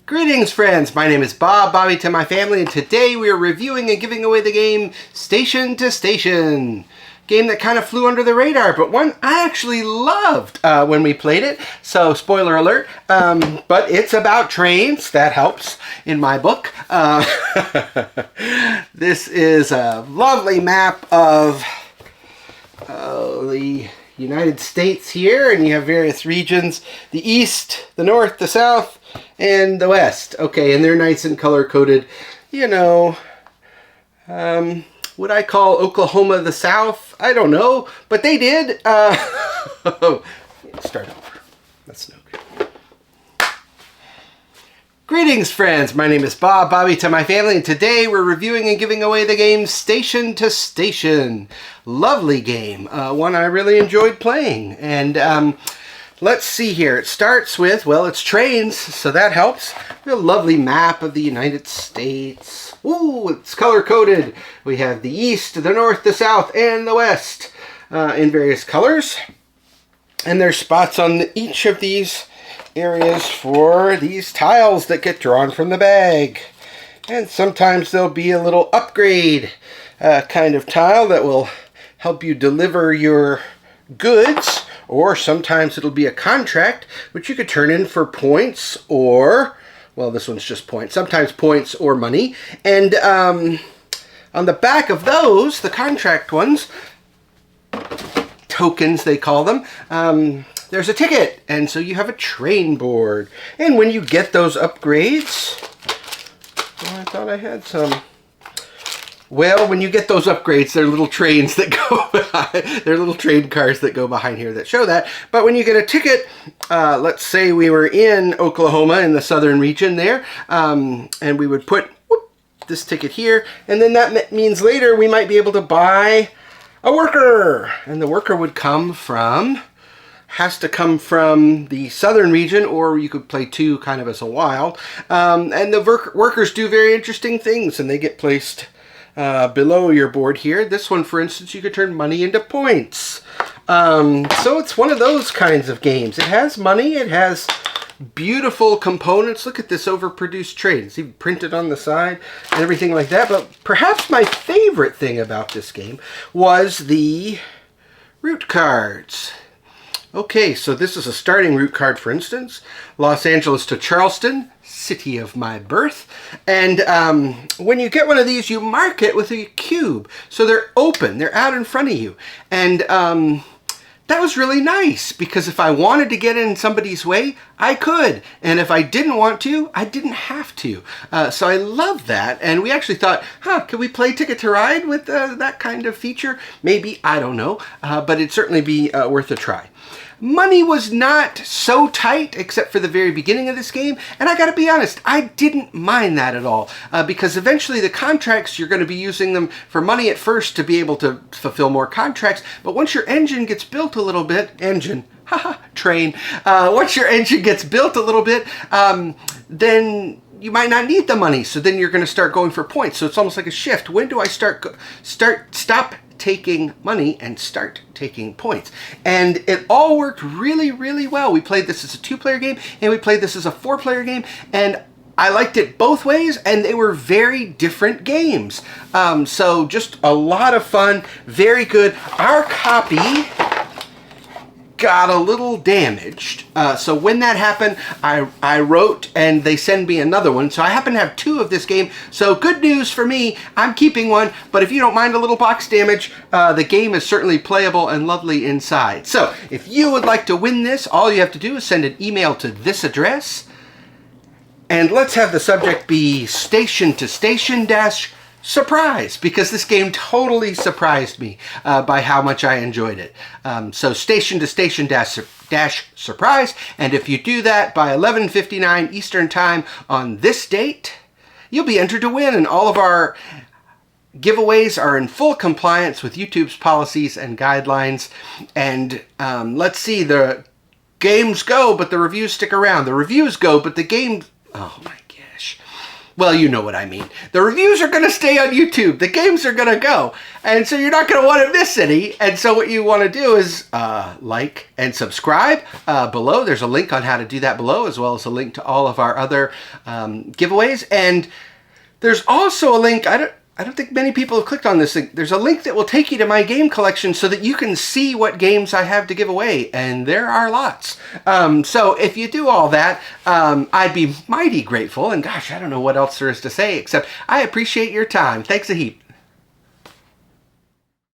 Greetings, friends. My name is Bob, Bobby to my family, and today we are reviewing and giving away the game Station to Station. Game that kind of flew under the radar, but one I actually loved when we played it. So, spoiler alert, but it's about trains. That helps in my book. This is a lovely map of the United States here, and you have various regions: the east, the north, the south, and the west. Okay, and they're nice and color-coded. You know, would I call Oklahoma the South? I don't know, but they did. Start over. That's no good. Greetings, friends. My name is Bob, Bobby to my family, and today we're reviewing and giving away the game Station to Station. Lovely game. One I really enjoyed playing. And let's see here. It starts with, well, it's trains, so that helps. A lovely map of the United States. Ooh, it's color-coded. We have the east, the north, the south, and the west in various colors. And there's spots on each of these areas for these tiles that get drawn from the bag. And sometimes there'll be a little upgrade kind of tile that will help you deliver your goods, or sometimes it'll be a contract which you could turn in for points, or, well, this one's just points, sometimes points or money. And on the back of those, the contract ones, tokens they call them, there's a ticket, and so you have a train board. And when you get those upgrades, well, I thought I had some. Well, when you get those upgrades, they're little trains that go behind, they're little train cars that go behind here that show that. But when you get a ticket, let's say we were in Oklahoma in the southern region there, and we would put this ticket here, and then that means later we might be able to buy a worker, and the worker would has to come from the southern region, or you could play two kind of as a wild. And the workers do very interesting things, and they get placed below your board here. This one, for instance, you could turn money into points. So it's one of those kinds of games. It has money, it has beautiful components. Look at this overproduced train. It's even printed on the side and everything like that. But perhaps my favorite thing about this game was the route cards. Okay, so this is a starting route card, for instance. Los Angeles to Charleston, city of my birth. And when you get one of these, you mark it with a cube. So they're open, they're out in front of you. And that was really nice, because if I wanted to get in somebody's way, I could. And if I didn't want to, I didn't have to. So I love that. And we actually thought, can we play Ticket to Ride with that kind of feature? Maybe, I don't know. But it'd certainly be worth a try. Money was not so tight, except for the very beginning of this game, and I gotta be honest, I didn't mind that at all, because eventually the contracts, you're going to be using them for money at first to be able to fulfill more contracts, but once your engine gets built a little bit, train, once your engine gets built a little bit, then you might not need the money, so then you're going to start going for points. So it's almost like a shift. When do I stop taking money and start taking points? And it all worked really, really well. We played this as a 2-player game, and we played this as a 4-player game, and I liked it both ways, and they were very different games. So just a lot of fun, very good. Our copy got a little damaged, so when that happened, I wrote, and they send me another one, so I happen to have 2 of this game. So good news for me, I'm keeping one, but if you don't mind a little box damage, the game is certainly playable and lovely inside. So if you would like to win this, all you have to do is send an email to this address, and let's have the subject be Station to Station surprise, because this game totally surprised me by how much I enjoyed it. So Station to Station surprise, and if you do that by 11:59 Eastern Time on this date, you'll be entered to win, and all of our giveaways are in full compliance with YouTube's policies and guidelines. And let's see, the games go, but the reviews stick around. The reviews go, but the game, oh my gosh. Well, you know what I mean. The reviews are going to stay on YouTube. The games are going to go. And so you're not going to want to miss any. And so what you want to do is like and subscribe below. There's a link on how to do that below, as well as a link to all of our other giveaways. And there's also a link, I don't think many people have clicked on this link. There's a link that will take you to my game collection so that you can see what games I have to give away, and there are lots. So if you do all that, I'd be mighty grateful, and gosh, I don't know what else there is to say except I appreciate your time. Thanks a heap.